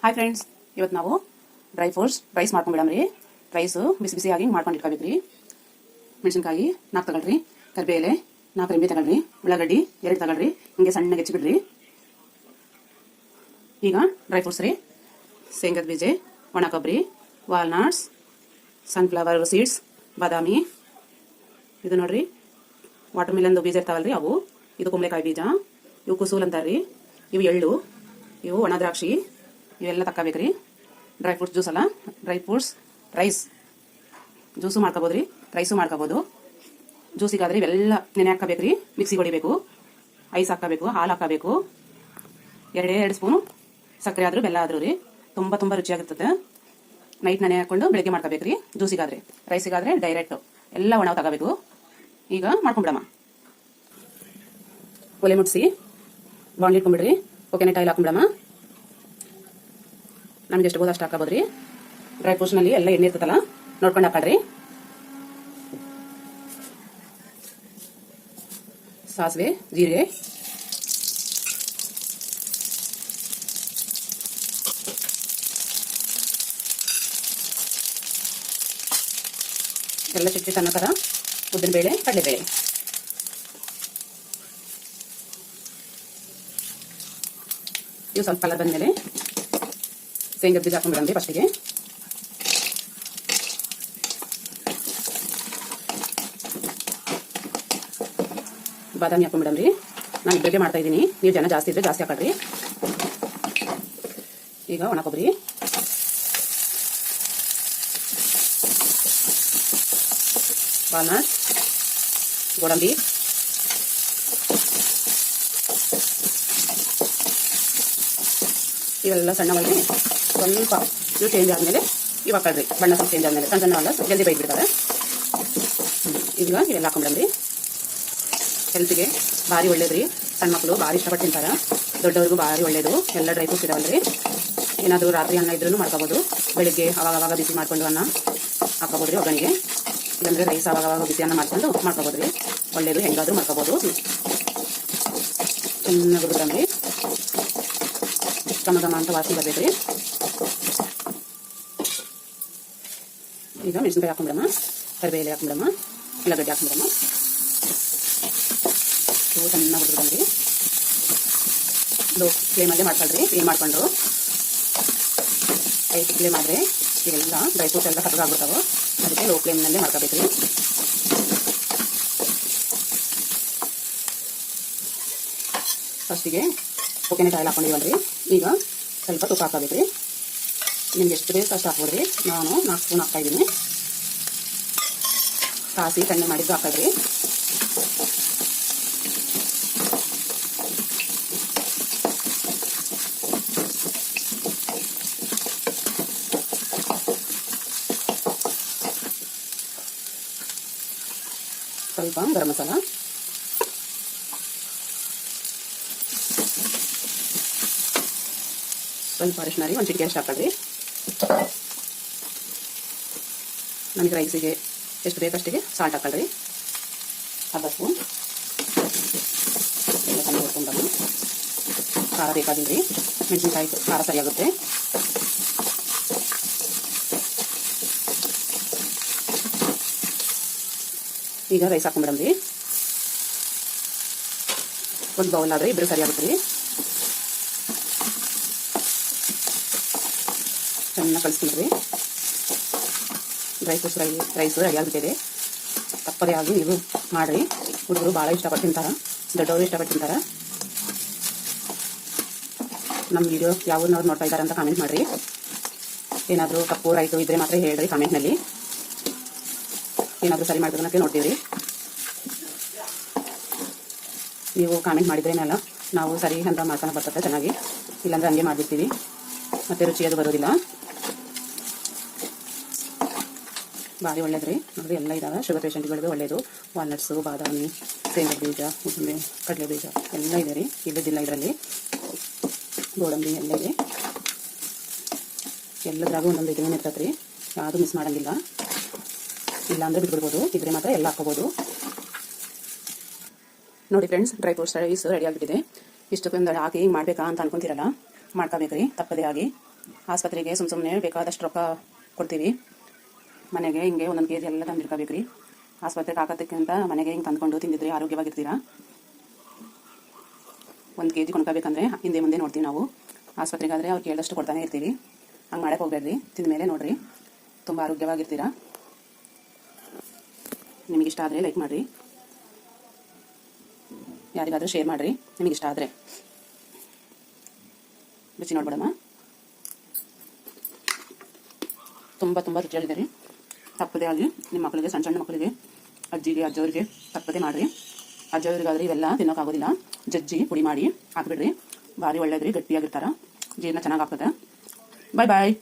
Hi friends, ಇವತ್ತು ನಾವು dry fruits rice ಮಾಡ್ಕೊಂಡ್ಬಿಡಮ್ರಿ. Rice ಬಿಸಿ ಬಿಸಿಯಾಗಿ ಮಾಡ್ಕೊಂಡು ಇಟ್ಕೋಬೇಕ್ರಿ. ಮೆಣಸಿನ್ಕಾಯಿ 4 ತಗೊಳ್ರಿ, ಕರಿಬೇಲೆ 4 ರೆಂಬೆ ತಗೊಳ್ರಿ, ಉಳ್ಳಾಗಡ್ಡಿ 2 ತಗೊಳ್ರಿ, ಹಿಂಗೆ ಸಣ್ಣಗೆ ಹೆಚ್ಚಿಬಿಡ್ರಿ. ಈಗ ಡ್ರೈ ಫ್ರೂಟ್ಸ್ ರೀ: ಶೇಂಗದ ಬೀಜ, ಒಣ ಕೊಬ್ಬರಿ, ವಾಲ್ನಟ್ಸ್, ಸನ್ಫ್ಲವರ್ ಸೀಡ್ಸ್, ಬಾದಾಮಿ, ಇದು ನೋಡ್ರಿ ವಾಟರ್ ಮಿಲನ್ದು ಬೀಜ ಇರ್ತಾವಲ್ರಿ ಅವು, ಇದು ಕುಂಬಳಕಾಯಿ ಬೀಜ, ಇವು ಕುಸೂಲ್ ಅಂತಾರ್ರಿ, ಇವು ಎಳ್ಳು, ಇವು ಒಣ ದ್ರಾಕ್ಷಿ, ಇವೆಲ್ಲ ತಕ್ಕೋಬೇಕ್ರಿ. ಡ್ರೈ ಫ್ರೂಟ್ಸ್ ಜ್ಯೂಸ್ ಅಲ್ಲ, ಡ್ರೈ ಫ್ರೂಟ್ಸ್ ರೈಸ್ ಜ್ಯೂಸು ಮಾಡ್ಕೋಬೋದ್ರಿ, ರೈಸು ಮಾಡ್ಕೋಬೋದು. ಜ್ಯೂಸಿಗಾದ್ರೆ ಇವೆಲ್ಲ ನೆನೆ ಹಾಕಬೇಕ್ರಿ, ಮಿಕ್ಸಿಗೆ ಹೊಡಿಬೇಕು, ಐಸ್ ಹಾಕಬೇಕು, ಹಾಲು ಹಾಕಬೇಕು, 2 ಸ್ಪೂನು ಸಕ್ಕರೆ ಆದ್ರೂ ಬೆಲ್ಲ ಆದ್ರೂ ರೀ, ತುಂಬ ರುಚಿಯಾಗಿರ್ತದೆ. ನೈಟ್ ನೆನೆ ಹಾಕೊಂಡು ಬೆಳಗ್ಗೆ ಮಾಡ್ಕೋಬೇಕ್ರಿ. ಜ್ಯೂಸಿಗಾದ್ರೆ, ರೈಸಿಗಾದ್ರೆ ಡೈರೆಕ್ಟ್ ಎಲ್ಲ ಒಣ ತಗೋಬೇಕು. ಈಗ ಮಾಡ್ಕೊಂಬಿಡಮ್ಮ. ಒಲೆ ಮುಟ್ಸಿ ಬಾಂಡ್ಲಿ ಇಟ್ಕೊಂಡ್ಬಿಡ್ರಿ, ಕೋಕೋನಟ್ ಆಯಿಲ್ ಹಾಕೊಂಬಿಡಮ್ಮ. ನಮ್ಗೆ ಎಷ್ಟು ಬೋದು ಅಷ್ಟು ಹಾಕೋಬೋದ್ರಿ. ಡ್ರೈ ಫ್ರೂಟ್ಸ್ನಲ್ಲಿ ಎಲ್ಲ ಎಣ್ಣೆ ಇರ್ತದಲ್ಲ, ನೋಡ್ಕೊಂಡು ಹಾಕೊಳ್ರಿ. ಸಾಸಿವೆ, ಜೀರಿಗೆ, ಎಲ್ಲ ಚಿಕ್ಕ ಅನ್ನ ಥರ, ಉದ್ದಿನಬೇಳೆ, ಕಡಲೆಬೇಳೆ, ಇವು ಸ್ವಲ್ಪ ಕಲರ್ ಬಂದಮೇಲೆ ಶೇಂಗದ ಬೀಜ ಹಾಕೊಂಡ್ಬಿಡಂడి. ಫಸ್ಟಿಗೆ ಬಾದಾಮಿ ಹಾಕೊಂಡ್ಬಿಡಂರಿ. ನಾನು ಇಬ್ಬರಿಗೆ ಮಾಡ್ತಾ ಇದ್ದೀನಿ, ನೀವು ಜನ ಜಾಸ್ತಿ ಇದ್ರೆ ಜಾಸ್ತಿ ಹಾಕೊಳ್ರಿ. ಈಗ ಒಣ ಕೊಬ್ಬರಿ, ವಾಲ್ನಟ್, ಗೋಡಂಬಿ, ಇವೆಲ್ಲ ಸಣ್ಣವಾಗಿ ಸ್ವಲ್ಪ ಇವು ಚೇಂಜ್ ಆದಮೇಲೆ ಇವು ಹಾಕೊಳ್ರಿ. ಬಣ್ಣ ಸ್ವಲ್ಪ ಚೇಂಜ್ ಆದಮೇಲೆ ಸಣ್ಣ ಜಲ್ದಿ ಬೈದ್ಬಿಡ್ತಾರೆ. ಈಗ ಇವೆಲ್ಲ ಹಾಕೊಂಡ್ರಿ. ಹೆಲ್ತ್ಗೆ ಭಾರಿ ಒಳ್ಳೇದ್ರಿ. ಸಣ್ಣ ಮಕ್ಕಳು ಭಾರಿ ಇಷ್ಟಪಟ್ಟು ತಿಂತಾರೆ, ದೊಡ್ಡವ್ರಿಗೂ ಭಾರಿ ಒಳ್ಳೇದು. ಎಲ್ಲ ಡ್ರೈ ಫ್ರೂಟ್ಸ್ ಇದಾವಲ್ರಿ. ಏನಾದರೂ ರಾತ್ರಿ ಅನ್ನ ಇದ್ರೂ ಮಾಡ್ಕೋಬೋದು, ಬೆಳಿಗ್ಗೆ ಅವಾಗ ಬಿಸಿ ಮಾಡ್ಕೊಂಡು ಅನ್ನ ಹಾಕೋಬೋದ್ರಿ ಒಗ್ಗಣಿಗೆ. ಇಲ್ಲಾಂದರೆ ರೈಸ್ ಅವಾಗ ಬಿಸಿ ಅನ್ನ ಮಾಡ್ಕೊಂಡು ಮಾಡ್ಕೋಬೋದ್ರಿ. ಒಳ್ಳೇದು, ಹೆಂಗಾದ್ರೂ ಮಾಡ್ಕೋಬೋದು. ಚೆನ್ನಾಗಿ ಬಿಡ್ರಿ, ಘಮ ಅಂತ ವಾಸನೆ ಬರ್ಬೇಕ್ರಿ. ಈಗ ಮೆಣಸಿನ್ಕಾಯಿ ಹಾಕೊಂಡ್ಬಿಡಮ್ಮ, ಕರಿಬೇಲೆ ಹಾಕೊಂಡ್ಬಿಡಮ್ಮ, ಉಳ್ಳಾಗಡ್ಡಿ ಹಾಕೊಂಡ್ಬಿಡಮ್ಮ. ಇವು ಚೆನ್ನಾಗಿ ಬಿಡ್ರಿ. ಲೋ ಫ್ಲೇಮಲ್ಲೇ ಮಾಡ್ಕೊಳ್ರಿ. ಏನು ಮಾಡ್ಕೊಂಡು ಹೈ ಫ್ಲೇಮ್ ಆದರೆ ಇವೆಲ್ಲ ಡ್ರೈ ಫ್ರೂಟ್ಸ್ ಎಲ್ಲ ಕಟ್ಟಗಾಗ್ಬಿಡ್ತಾವೆ. ಅದಕ್ಕೆ ಲೋ ಫ್ಲೇಮ್ನಲ್ಲೇ ಮಾಡ್ಕೋಬೇಕ್ರಿ. ಫಸ್ಟಿಗೆ ಕೋಕೋನಟ್ ಆಯಿಲ್ ಹಾಕೊಂಡಿವಲ್ರಿ. ಈಗ ಸ್ವಲ್ಪ ತುಪ್ಪ ಹಾಕೋಬೇಕ್ರಿ. ನಿಮ್ಗೆ ಎಷ್ಟು ಬೇಕು ಅಷ್ಟು ಹಾಕ್ಬೋದ್ರಿ. ನಾನು 4 ಸ್ಪೂನ್ ಹಾಕ್ತಾಯಿದ್ದೀನಿ. ಕಾಸಿ ತಣ್ಣಗೆ ಮಾಡಿದ್ದು ಹಾಕೋದ್ರಿ. ಸ್ವಲ್ಪ ಗರಂ ಮಸಾಲ, ಸ್ವಲ್ಪ ಅರಿಶಿನ ರೀ, 1 ಚಿಟಿಕೆ ಅಷ್ಟು ಹಾಕೊಳ್ರಿ. ನನಗೆ ರೈಸಿಗೆ ಎಷ್ಟು ಬೇಕಷ್ಟಿಗೆ ಸಾಲ್ಟ್ ಹಾಕೊಳ್ರಿ. ಅರ್ಧ ಸ್ಪೂನ್. ಎಲ್ಲ ಚೆನ್ನಾಗಿ ಹುರ್ಕೊಂಡವು. ಖಾರ ಬೇಕಾಗಿಲ್ಲ ರೀ, ಮೆಣಸಿನ್ಕಾಯಿ ಖಾರ ಸರಿಯಾಗುತ್ತೆ. ಈಗ ರೈಸ್ ಹಾಕೊಂಡ್ಬಿಡಮ್ರಿ. 1 ಬೌಲ್ ಆದರೆ ಇಬ್ಬರು ಸರಿಯಾಗುತ್ತೆ ರೀ. ಚೆನ್ನಾಗಿ ಕಳಿಸ್ಕೊಂಡ್ರಿ. ಡ್ರೈ ಫ್ರೂಟ್ಸ್ ರೈಸು ರೆಡಿ ಆಗಿಬಿಟ್ಟಿದೆ. ತಪ್ಪದೇ ಆಗಿ ನೀವು ಮಾಡಿರಿ. ಹುಡುಗರು ಭಾಳ ಇಷ್ಟಪಟ್ಟು ತಿಂತಾರೆ, ದೊಡ್ಡವರು ಇಷ್ಟಪಟ್ಟು ತಿಂತಾರೆ. ನಮ್ಮ ವಿಡಿಯೋ ಯಾವ್ದನ್ನವ್ರು ನೋಡ್ತಾ ಇದ್ದಾರೆ ಅಂತ ಕಾಮೆಂಟ್ ಮಾಡಿರಿ. ಏನಾದರೂ ತಪ್ಪು ರೈಟು ಇದ್ದರೆ ಮಾತ್ರ ಹೇಳ್ರಿ ಕಾಮೆಂಟ್ನಲ್ಲಿ. ಏನಾದರೂ ಸರಿ ಮಾಡ್ಬೇಕನ್ನಕ್ಕೆ ನೋಡ್ತೀವಿ. ನೀವು ಕಾಮೆಂಟ್ ಮಾಡಿದ್ರೇನಲ್ಲ ನಾವು ಸರಿ ಅಂತ ಮಾಡ್ಕೊಂಡು ಬರ್ತದೆ ಚೆನ್ನಾಗಿ. ಇಲ್ಲಾಂದ್ರೆ ಹಂಗೆ ಮಾಡಿಬಿಡ್ತೀವಿ, ಮತ್ತೆ ರುಚಿಯಾಗಿ ಬರೋದಿಲ್ಲ. ಭಾರಿ ಒಳ್ಳೇದ್ರಿ. ನೋಡಿರಿ ಎಲ್ಲ ಇದಾವೆ. ಶುಗರ್ ಪೇಷಂಟ್ಗಳಿಗೆ ಒಳ್ಳೇದು. ವಾಲ್ನಟ್ಸು, ಬಾದಾಮಿ, ಶೇಂಗದ ಬೀಜ, ಉದ್ದಿಮೆ, ಕಡಲೆ ಬೀಜ ಎಲ್ಲ ಇದೆ ರೀ. ಇಲ್ಲದಿಲ್ಲ ಇದರಲ್ಲಿ. ಗೋಡಂಬಿ ಎಲ್ಲ ಇದೆ. ಎಲ್ಲದ್ರಾಗೂ ಒಂದೊಂದು ವಿಟಮಿನ್ ಇರ್ತದೆ ರೀ. ಯಾವುದು ಮಿಸ್ ಮಾಡೋಂಗಿಲ್ಲ. ಇಲ್ಲಾಂದರೆ ಬಿಟ್ಬಿಡ್ಬೋದು, ಇದ್ರೆ ಮಾತ್ರ ಎಲ್ಲ ಹಾಕೋಬೋದು. ನೋಡಿ friends, dry fruits rice ready ಆಗಿಬಿಟ್ಟಿದೆ. ಇಷ್ಟಕ್ಕೊಂದು ಹಾಕಿ ಹಿಂಗೆ ಮಾಡಬೇಕಾ ಅಂತ ಅನ್ಕೊಂತೀರಲ್ಲ, ಮಾಡ್ಕೋಬೇಕ್ರಿ ತಪ್ಪದೇ ಆಗಿ. ಆಸ್ಪತ್ರೆಗೆ ಸುಮ್ಮನೆ ಬೇಕಾದಷ್ಟು ರೊಕ್ಕ ಕೊಡ್ತೀವಿ. ಮನೆಗೆ ಹಿಂಗೆ ಒಂದೊಂದು ಕೆ ಜಿ ಎಲ್ಲ ತಂದಿರ್ಕೋಬೇಕು ರೀ. ಆಸ್ಪತ್ರೆಗೆ ಹಾಕೋದಕ್ಕಿಂತ ಮನೆಗೆ ಹಿಂಗೆ ತಂದ್ಕೊಂಡು ತಿಂದಿದ್ರೆ ಆರೋಗ್ಯವಾಗಿರ್ತೀರಾ. 1 kg ಕೊಂಡ್ಕೋಬೇಕಂದ್ರೆ ಹಿಂದೆ ಮುಂದೆ ನೋಡ್ತೀವಿ ನಾವು. ಆಸ್ಪತ್ರೆಗಾದರೆ ಅವ್ರು ಕೇಳಿದಷ್ಟು ಕೊಡ್ತಾನೆ ಇರ್ತೀವಿ. ಹಂಗೆ ಮಾಡಕ್ಕೆ ಹೋಗ್ಬೇಡ್ರಿ. ತಿಂದ ಮೇಲೆ ನೋಡಿರಿ, ತುಂಬ ಆರೋಗ್ಯವಾಗಿರ್ತೀರಾ. ನಿಮಗಿಷ್ಟ ಆದರೆ ಲೈಕ್ ಮಾಡಿರಿ, ಯಾರಿಗಾದರೂ ಶೇರ್ ಮಾಡಿರಿ ನಿಮಗಿಷ್ಟ ಆದರೆ. ರುಚಿ ನೋಡ್ಬೇಡಮ್ಮ, ತುಂಬ ರುಚಿಯಾಗಿದೆ ರೀ. ತಪ್ಪದೇ ಆಗಲಿ ನಿಮ್ಮ ಮಕ್ಕಳಿಗೆ, ಸಣ್ಣ ಸಣ್ಣ ಮಕ್ಕಳಿಗೆ, ಅಜ್ಜಿಗೆ ಅಜ್ಜವ್ರಿಗೆ ತಪ್ಪದೇ ಮಾಡಿರಿ. ಅಜ್ಜವ್ರಿಗಾದ್ರೆ ಇವೆಲ್ಲ ತಿನ್ನೋಕ್ಕಾಗೋದಿಲ್ಲ, ಜಜ್ಜಿ ಪುಡಿ ಮಾಡಿ ಹಾಕ್ಬಿಡ್ರಿ. ಭಾರಿ ಒಳ್ಳೇದ್ರಿ, ಗಟ್ಟಿಯಾಗಿರ್ತಾರ, ಜೀರ್ಣ ಚೆನ್ನಾಗಿ ಆಗ್ತದೆ. ಬಾಯ್ ಬಾಯ್.